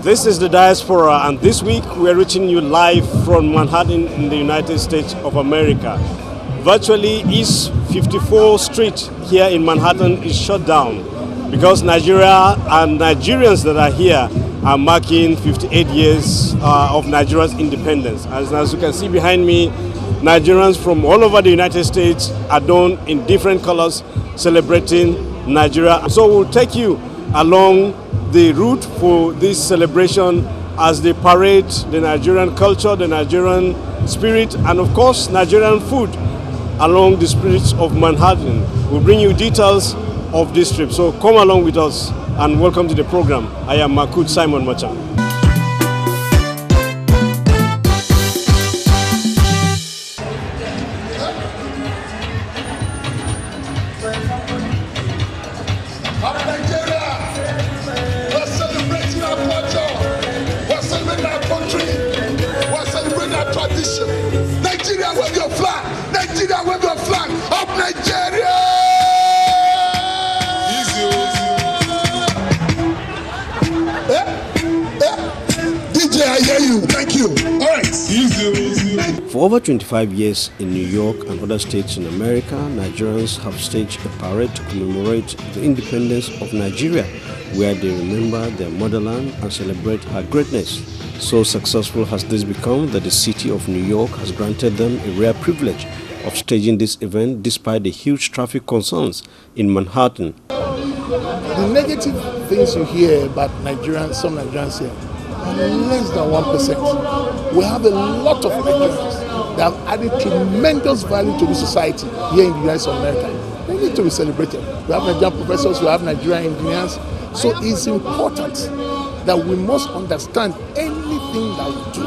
This is the Diaspora, and this week we are reaching you live from Manhattan in the United States of America. Virtually East 54th Street here in Manhattan is shut down because Nigeria and Nigerians that are here are marking 58 years of Nigeria's independence. As you can see behind me, Nigerians from all over the United States are done in different colors celebrating Nigeria. So we'll take you along the route for this celebration as they parade the Nigerian culture, the Nigerian spirit, and of course Nigerian food along the streets of Manhattan. We'll bring you details of this trip. So come along with us and welcome to the program. I am Makut Simon Machan. Nigeria, wave your flag! Nigeria, wave your flag! Up Nigeria! DJ, I hear you. Thank you. All right. For over 25 years in New York and other states in America, Nigerians have staged a parade to commemorate the independence of Nigeria, where they remember their motherland and celebrate her greatness. So successful has this become that the city of New York has granted them a rare privilege of staging this event despite the huge traffic concerns in Manhattan. The negative things you hear about Nigerians, some Nigerians here, are less than 1%. We have a lot of Nigerians that have added tremendous value to the society here in the United States of America. They need to be celebrated. We have Nigerian professors, we have Nigerian engineers. So it's important that we must understand anything that we do.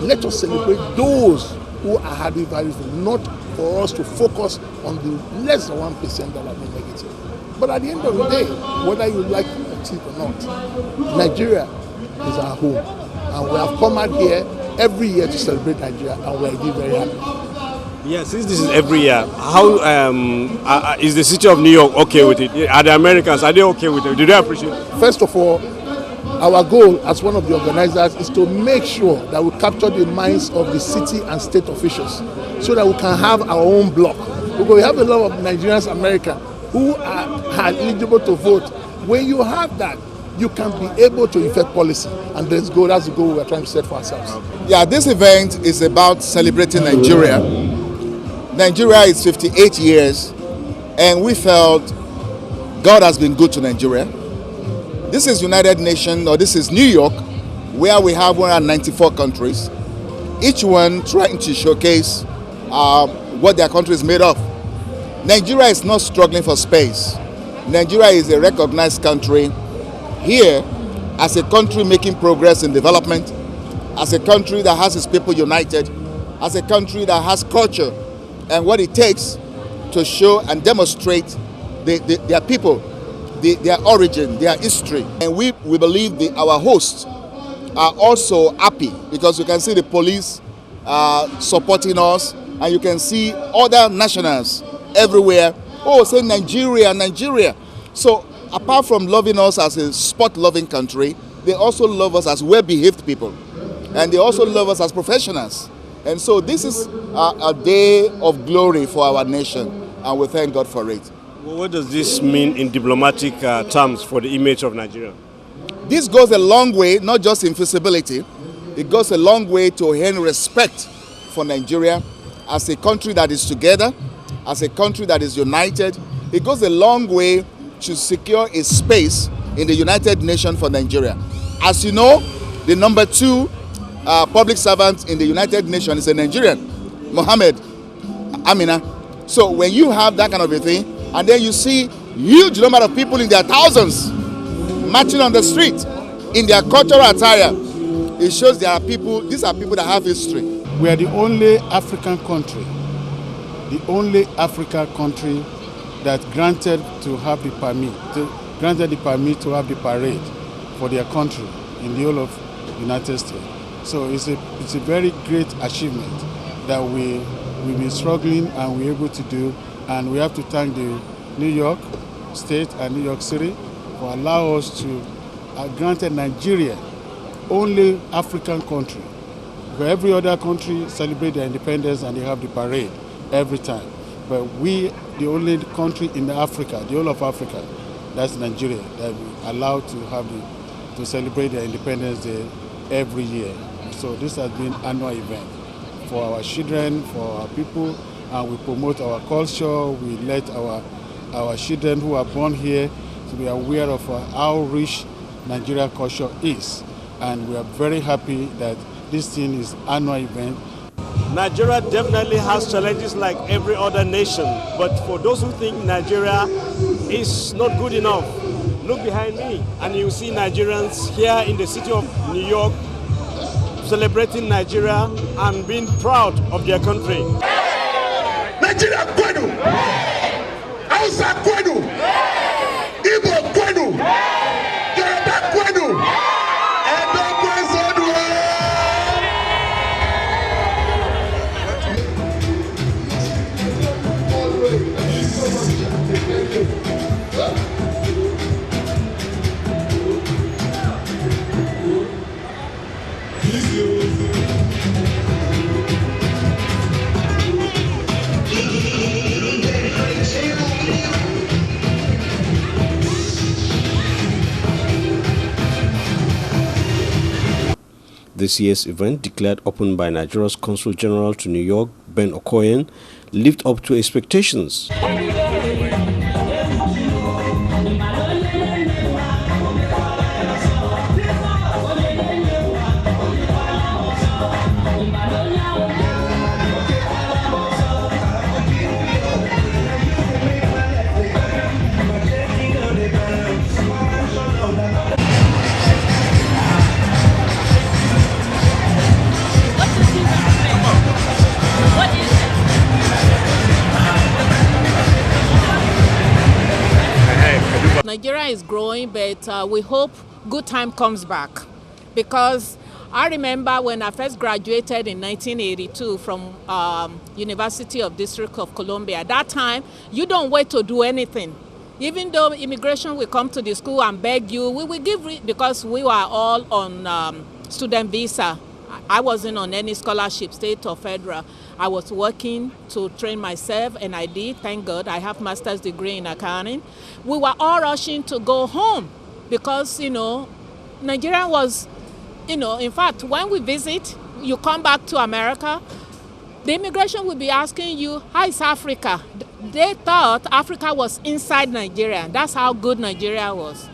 Let us celebrate those who are adding value, not for us to focus on the less than 1% that are being negative. But at the end of the day, whether you like it or not, Nigeria is our home. And we have come out here every year to celebrate Nigeria, and we are indeed very happy. Yeah, since this is every year, how is the city of New York okay with it? Are the Americans, are they okay with it? Do they appreciate it? First of all, our goal as one of the organizers is to make sure that we capture the minds of the city and state officials so that we can have our own block. Because we have a lot of Nigerians in America who are eligible to vote. When you have that, you can be able to effect policy, and that's the goal we are trying to set for ourselves. Yeah, this event is about celebrating Nigeria. Nigeria is 58 years, and we felt God has been good to Nigeria. This is United Nations, or this is New York, where we have 194 countries, each one trying to showcase what their country is made of. Nigeria is not struggling for space. Nigeria is a recognized country here as a country making progress in development, as a country that has its people united, as a country that has culture and what it takes to show and demonstrate their people, their origin, their history. And we believe our hosts are also happy because you can see the police supporting us, and you can see other nationals everywhere, say Nigeria, Nigeria. So apart from loving us as a sport-loving country, they also love us as well-behaved people. And they also love us as professionals. And so this is a day of glory for our nation, and we thank God for it. Well, what does this mean in diplomatic terms for the image of Nigeria? This goes a long way, not just in visibility. It goes a long way to earn respect for Nigeria as a country that is together, as a country that is united. It goes a long way to secure a space in the United Nations for Nigeria. As you know, the number 2 public servant in the United Nations is a Nigerian, Mohammed Amina. So when you have that kind of a thing, and then you see huge number of people in their thousands marching on the street in their cultural attire, it shows these are people that have history. We are the only African country that granted the permit to have the parade for their country in the whole of the United States. So it's a very great achievement that we've been struggling and we're able to do, and we have to thank the New York State and New York City for allowing us to grant Nigeria only African country where every other country celebrate their independence and they have the parade every time. But we, the only country in Africa, the whole of Africa, that's Nigeria, that we allowed to celebrate their Independence Day every year. So this has been an annual event for our children, for our people, and we promote our culture. We let our children who are born here to be aware of how rich Nigeria culture is. And we are very happy that this thing is an annual event. Nigeria definitely has challenges like every other nation, but for those who think Nigeria is not good enough, look behind me and you see Nigerians here in the city of New York celebrating Nigeria and being proud of their country. Nigeria kwenu, Hausa kwenu, Igbo kwenu, Yoruba kwenu, Edo kwenu. This year's event, declared open by Nigeria's Consul General to New York, Ben Okoyen, lived up to expectations. Nigeria is growing, but we hope good time comes back, because I remember when I first graduated in 1982 from University of District of Columbia. At that time, you don't wait to do anything. Even though immigration will come to the school and beg you, we will give, because we were all on student visa. I wasn't on any scholarship, state or federal. I was working to train myself, and I did, thank God. I have master's degree in accounting. We were all rushing to go home because, Nigeria was, in fact, when we visit, you come back to America, the immigration will be asking you, how is Africa? They thought Africa was inside Nigeria. That's how good Nigeria was.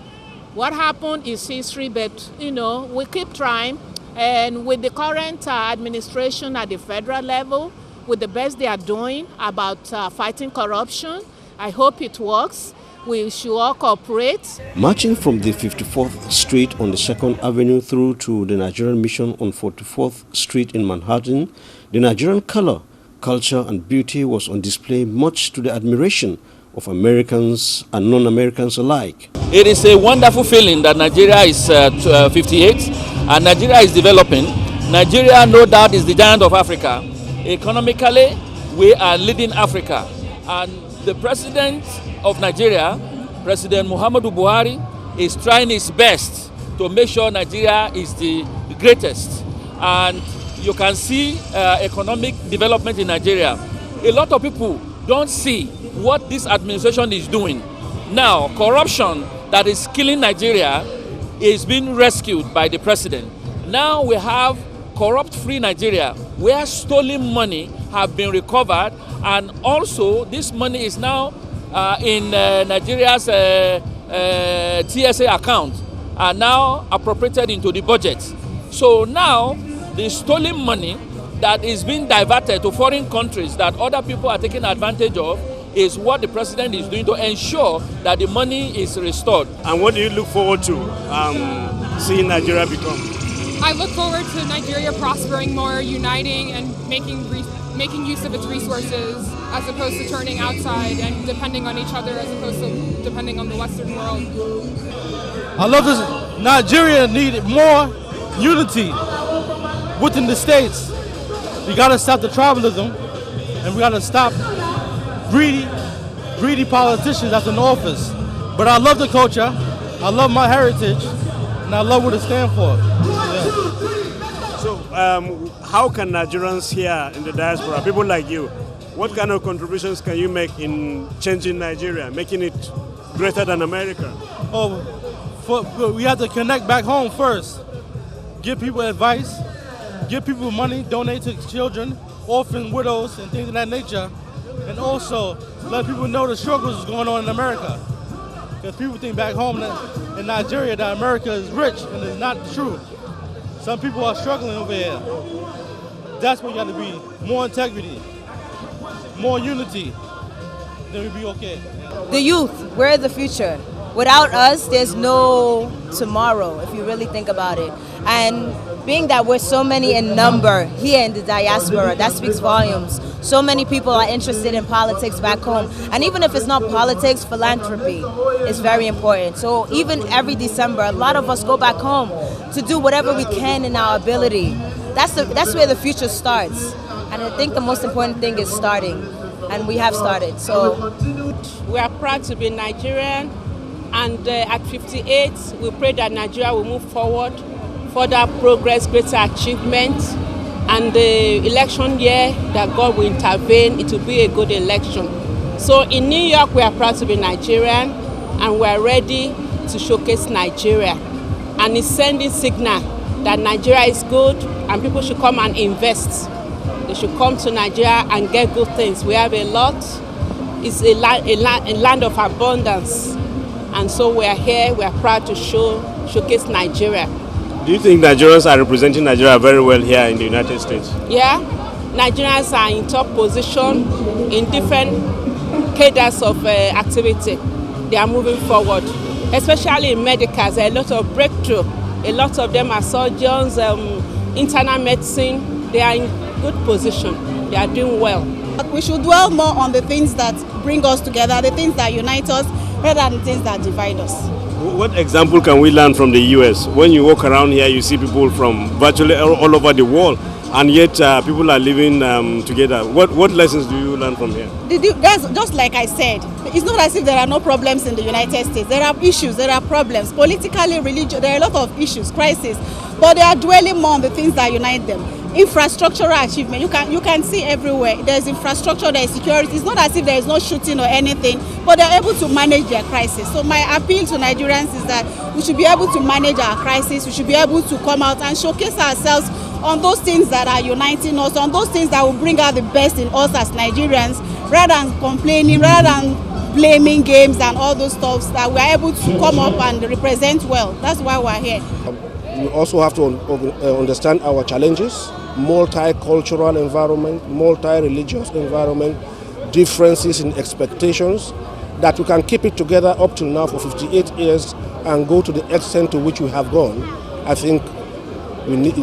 What happened is history, but, we keep trying. And with the current administration at the federal level, with the best they are doing about fighting corruption, I hope it works. We should all cooperate. Marching from the 54th Street on the 2nd Avenue through to the Nigerian Mission on 44th Street in Manhattan, the Nigerian color, culture and beauty was on display, much to the admiration of Americans and non-Americans alike. It is a wonderful feeling that Nigeria is 58 and Nigeria is developing. Nigeria, no doubt, is the giant of Africa. Economically, we are leading Africa. And the president of Nigeria, President Muhammadu Buhari, is trying his best to make sure Nigeria is the greatest. And you can see economic development in Nigeria. A lot of people don't see what this administration is doing. Now, corruption that is killing Nigeria is being rescued by the president. Now we have corrupt-free Nigeria, where stolen money have been recovered, and also this money is now in Nigeria's TSA account, and now appropriated into the budget. So now the stolen money that is being diverted to foreign countries that other people are taking advantage of is what the president is doing to ensure that the money is restored. And what do you look forward to seeing Nigeria become? I look forward to Nigeria prospering more, uniting, and making use of its resources, as opposed to turning outside and depending on each other, as opposed to depending on the Western world. I love this. Nigeria needed more unity within the states. We gotta stop the tribalism, and we gotta stop greedy politicians that's in office. But I love the culture, I love my heritage, and I love what it stands for. Yeah. So, how can Nigerians here in the diaspora, people like you, what kind of contributions can you make in changing Nigeria, making it greater than America? Oh, we have to connect back home first. Give people advice, give people money, donate to children, orphan widows, and things of that nature. And also let people know the struggles that's going on in America. Because people think back home in Nigeria that America is rich, and it's not true. Some people are struggling over here. That's what you got to be. More integrity, more unity, then we'll be okay. The youth, we're the future. Without us, there's no tomorrow, if you really think about it. And being that we're so many in number here in the diaspora, that speaks volumes. So many people are interested in politics back home. And even if it's not politics, philanthropy is very important. So even every December, a lot of us go back home to do whatever we can in our ability. That's where the future starts. And I think the most important thing is starting. And we have started. So we are proud to be Nigerian. And at 58, we pray that Nigeria will move forward, further progress, greater achievement. And the election year, that God will intervene, it will be a good election. So in New York, we are proud to be Nigerian, and we are ready to showcase Nigeria. And it's sending signal that Nigeria is good, and people should come and invest. They should come to Nigeria and get good things. We have a lot. It's a land of abundance. And so we are here, we are proud to showcase Nigeria. Do you think Nigerians are representing Nigeria very well here in the United States? Yeah, Nigerians are in top position in different cadres of activity. They are moving forward, especially in medicals. There are a lot of breakthrough. A lot of them are surgeons, internal medicine. They are in good position. They are doing well. We should dwell more on the things that bring us together, the things that unite us, rather than things that divide us. What example can we learn from the US? When you walk around here, you see people from virtually all over the world, and yet people are living together. What lessons do you learn from here? That's just like I said. It's not as if there are no problems in the United States. There are issues, there are problems. Politically, religious, there are a lot of issues, crises, but they are dwelling more on the things that unite them. Infrastructural achievement, you can see everywhere. There's infrastructure, there's security. It's not as if there is no shooting or anything, but they're able to manage their crisis. So my appeal to Nigerians is that we should be able to manage our crisis. We should be able to come out and showcase ourselves on those things that are uniting us, on those things that will bring out the best in us as Nigerians, rather than complaining, rather than blaming games and all those stuff, that we're able to come up and represent well. That's why we're here. We also have to understand our challenges. Multicultural environment, multi-religious environment, differences in expectations, that we can keep it together up till now for 58 years and go to the extent to which we have gone. I think we need,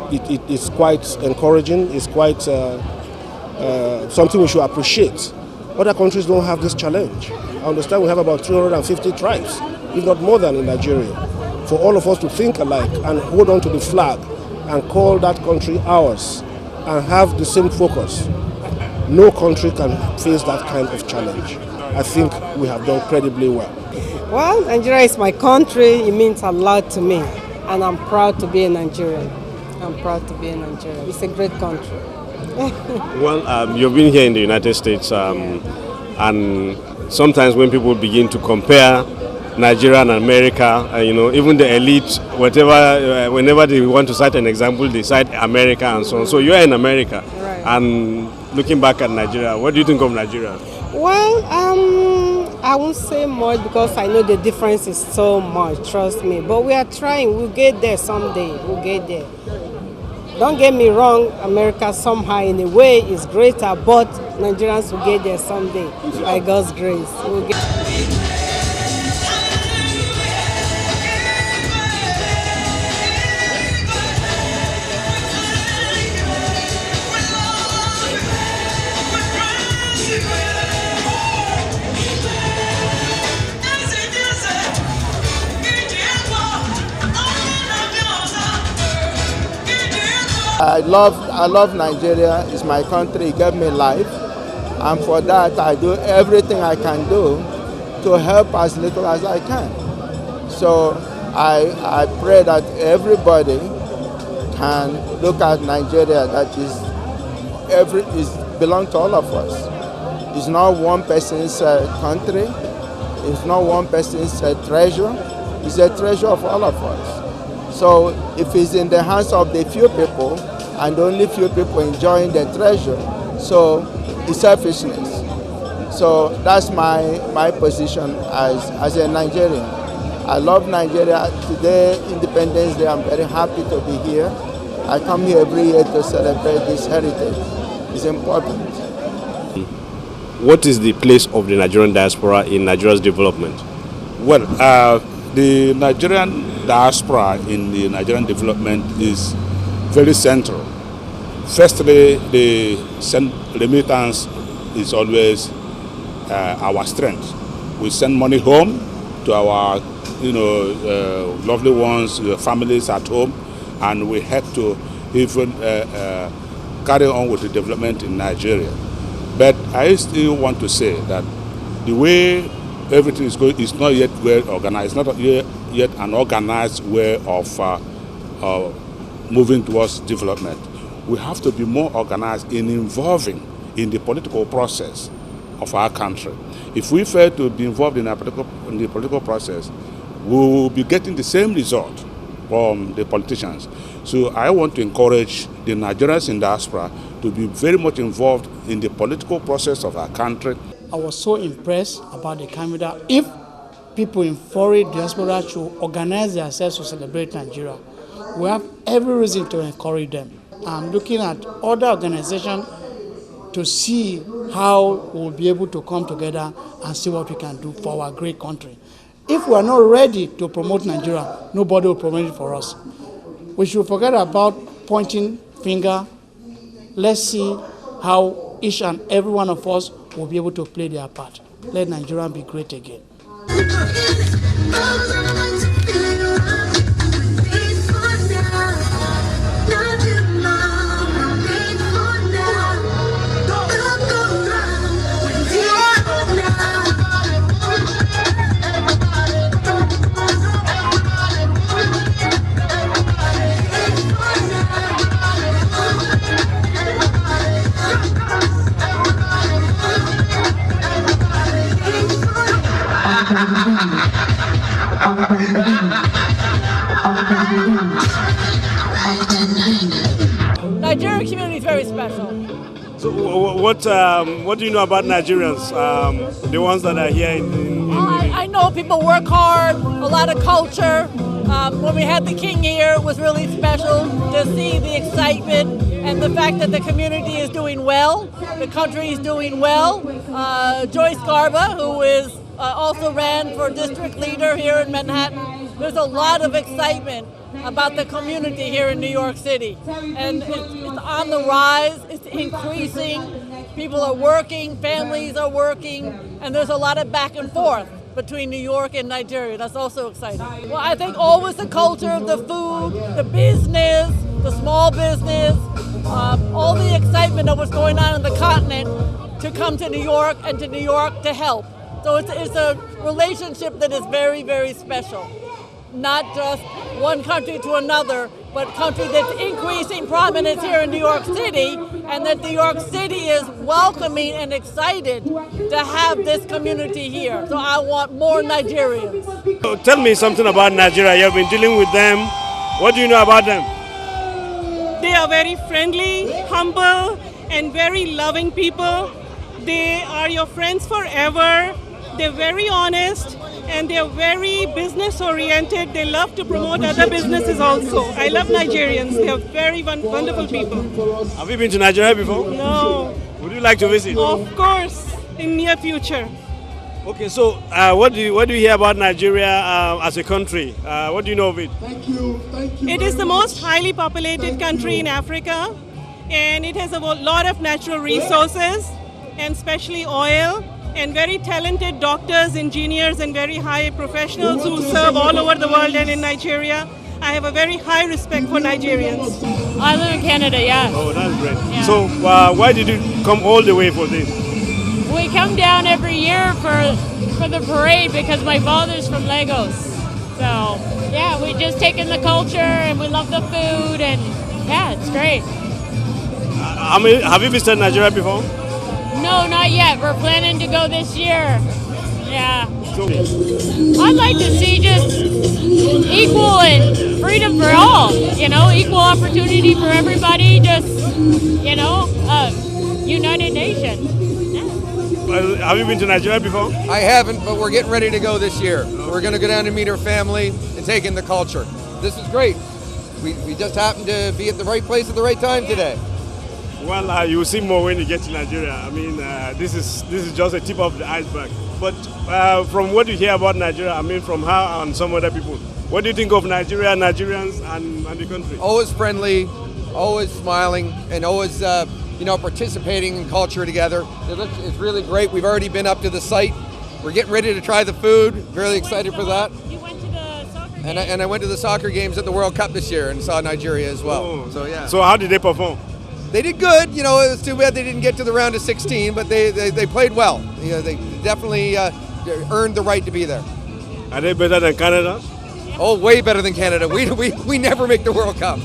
it's quite encouraging, it's quite something we should appreciate. Other countries don't have this challenge. I understand we have about 350 tribes, if not more than in Nigeria. For all of us to think alike and hold on to the flag and call that country ours and have the same focus. No country can face that kind of challenge. I think we have done incredibly well. Well, Nigeria is my country. It means a lot to me, and I'm proud to be a Nigerian. I'm proud to be a Nigerian. It's a great country. Well, you've been here in the United States, and sometimes when people begin to compare Nigeria and America, even the elite, whenever they want to cite an example, they cite America and so on. So you're in America, right. And looking back at Nigeria, what do you think of Nigeria? Well, I won't say much because I know the difference is so much, trust me. But we are trying, we'll get there someday, we'll get there. Don't get me wrong, America somehow in a way is greater, but Nigerians will get there someday, by God's grace. We'll get I love Nigeria. It's my country. It gave me life, and for that I do everything I can do to help as little as I can. So I pray that everybody can look at Nigeria that is belong to all of us. It's not one person's country. It's not one person's treasure. It's a treasure of all of us. So if it's in the hands of the few people and only few people enjoying the treasure, so it's selfishness. So that's my position as a Nigerian. I love Nigeria. Today, Independence Day, I'm very happy to be here. I come here every year to celebrate this heritage. It's important. What is the place of the Nigerian diaspora in Nigeria's development? Well, the Nigerian diaspora in the Nigerian development is very central. Firstly, the remittance is always our strength. We send money home to our, lovely ones, families at home, and we have to even carry on with the development in Nigeria. But I still want to say that the way everything is going is not yet well organized, not yet an organized way of moving towards development. We have to be more organized in involving in the political process of our country. If we fail to be involved in the political process, we will be getting the same result from the politicians. So I want to encourage the Nigerians in diaspora to be very much involved in the political process of our country. I was so impressed about the Canada. If people in foreign diaspora should organize themselves to celebrate Nigeria, we have every reason to encourage them. I'm looking at other organizations to see how we'll be able to come together and see what we can do for our great country. If we are not ready to promote Nigeria, nobody will promote it for us. We should forget about pointing finger. Let's see how each and every one of us will be able to play their part. Let Nigeria be great again. Nigerian community is very special. So what do you know about Nigerians, the ones that are here I know people work hard, a lot of culture. When we had the king here, it was really special to see the excitement and the fact that the community is doing well, the country is doing well. Joyce Garba, who is also ran for district leader here in Manhattan, there's a lot of excitement about the community here in New York City. And it's on the rise, it's increasing. People are working, families are working, and there's a lot of back and forth between New York and Nigeria. That's also exciting. Well, I think always the culture, the food, the business, the small business, all the excitement of what's going on in the continent to come to New York and to New York to help. So it's a relationship that is very, very special. Not just one country to another, but country that's increasing prominence here in New York City, and that New York City is welcoming and excited to have this community here. So I want more Nigerians. So tell me something about Nigeria. You've been dealing with them. What do you know about them? They are very friendly, humble, and very loving people. They are your friends forever. They're very honest, and they're very business oriented. They love to promote other businesses also. I love Nigerians. They are very wonderful people. Have you been to Nigeria before? No. Would you like to visit? Of course, in near future. Okay, so what do you hear about Nigeria as a country? What do you know of it? It is the most highly populated country in Africa, and it has a lot of natural resources, and especially oil, and very talented doctors, engineers, and very high professionals who serve all over the world and in Nigeria. I have a very high respect for Nigerians. I live in Canada, yes. Oh, that's great. Yeah. So why did you come all the way for this? We come down every year for the parade because my father's from Lagos. So yeah, we just take in the culture and we love the food and yeah, it's great. Have you visited Nigeria before? No, not yet. We're planning to go this year. Yeah. I'd like to see just equal and freedom for all, equal opportunity for everybody, just, United Nations. Have you been to Nigeria before? I haven't, but we're getting ready to go this year. We're going to go down and meet our family and take in the culture. This is great. We just happened to be at the right place at the right time today. Well, you will see more when you get to Nigeria. I mean, this is just a tip of the iceberg. But from what you hear about Nigeria, I mean, from her and some other people, what do you think of Nigeria, Nigerians, and the country? Always friendly, always smiling, and always, participating in culture together. It's really great. We've already been up to the site. We're getting ready to try the food. Really excited for that. You went to the soccer games? And I went to the soccer games at the World Cup this year and saw Nigeria as well. Oh. So yeah. So how did they perform? They did good. It was too bad they didn't get to the round of 16, but they played well. They definitely earned the right to be there. Are they better than Canada? Oh, way better than Canada. We never make the World Cup.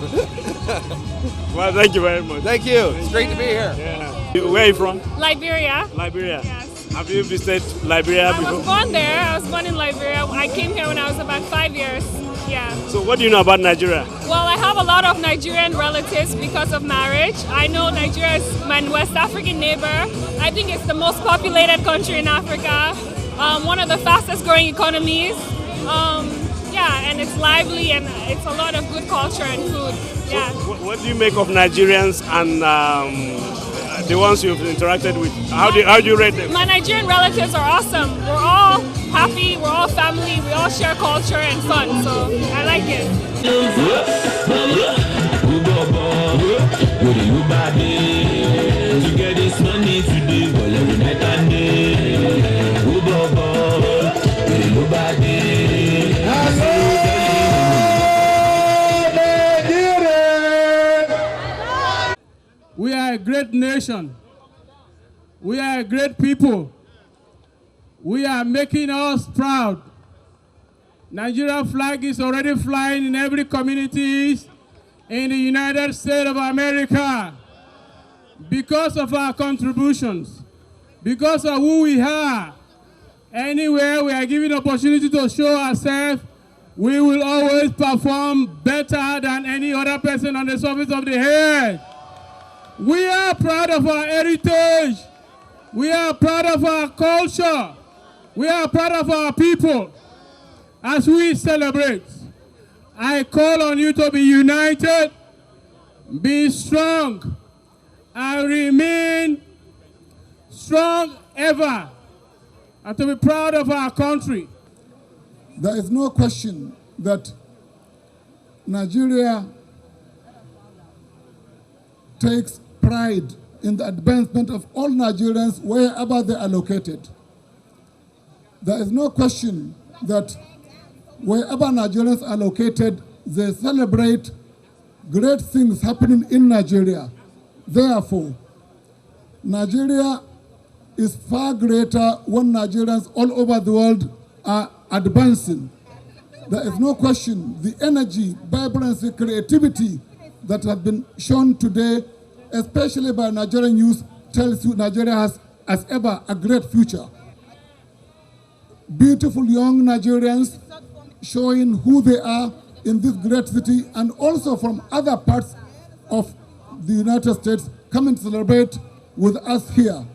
Well, thank you very much. Thank you. It's great to be here. Yeah. Where are you from? Liberia. Liberia. Yes. Have you visited Liberia before? I was born there. I was born in Liberia. I came here when I was about 5 years. Yeah. So what do you know about Nigeria? Well, I have a lot of Nigerian relatives because of marriage. I know Nigeria is my West African neighbor. I think it's the most populated country in Africa. One of the fastest growing economies. And it's lively and it's a lot of good culture and food. Yeah. So what do you make of Nigerians and the ones you've interacted with? How do you rate them? My Nigerian relatives are awesome. We're all happy, we're all family, we all share culture and fun, so I like it. We are a great nation. We are a great people. We are making us proud. Nigeria flag is already flying in every community in the United States of America because of our contributions, because of who we are. Anywhere we are given opportunity to show ourselves, we will always perform better than any other person on the surface of the earth. We are proud of our heritage. We are proud of our culture. We are proud of our people. As we celebrate, I call on you to be united, be strong, and remain strong ever, and to be proud of our country. There is no question that Nigeria takes pride in the advancement of all Nigerians wherever they are located. There is no question that wherever Nigerians are located, they celebrate great things happening in Nigeria. Therefore, Nigeria is far greater when Nigerians all over the world are advancing. There is no question the energy, vibrancy, creativity that have been shown today, especially by Nigerian youth, tells you Nigeria has, as ever, a great future. Beautiful young Nigerians showing who they are in this great city, and also from other parts of the United States come and celebrate with us here.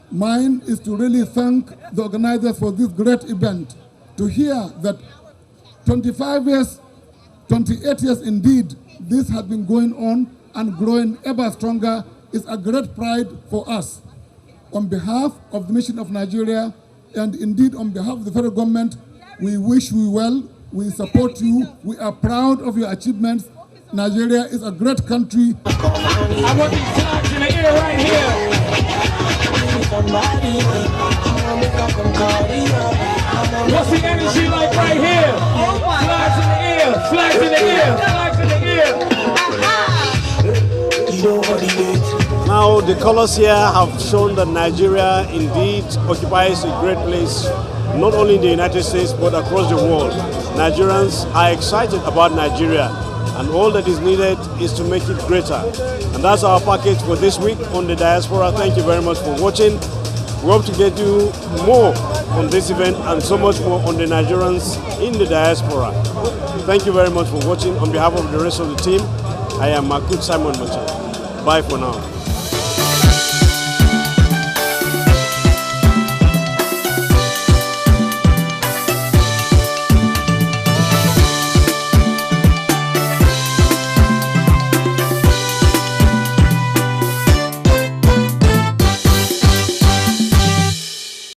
Mine is to really thank the organizers for this great event, to hear that 25 years, 28 years indeed, this has been going on and growing ever stronger is a great pride for us. On behalf of the Mission of Nigeria, and indeed on behalf of the federal government, we wish you well, we support you, we are proud of your achievements. Nigeria is a great country. I want these flags in the air right here. What's the energy like right here? Flags in the air, flags in the air, flags in the air. Now the colors here have shown that Nigeria indeed occupies a great place, not only in the United States but across the world. Nigerians are excited about Nigeria, and all that is needed is to make it greater. And that's our package for this week on the Diaspora. Thank you very much for watching. We hope to get you more on this event and so much more on the Nigerians in the Diaspora. Thank you very much for watching. On behalf of the rest of the team, I am Makut Simon Macha. Bye for now.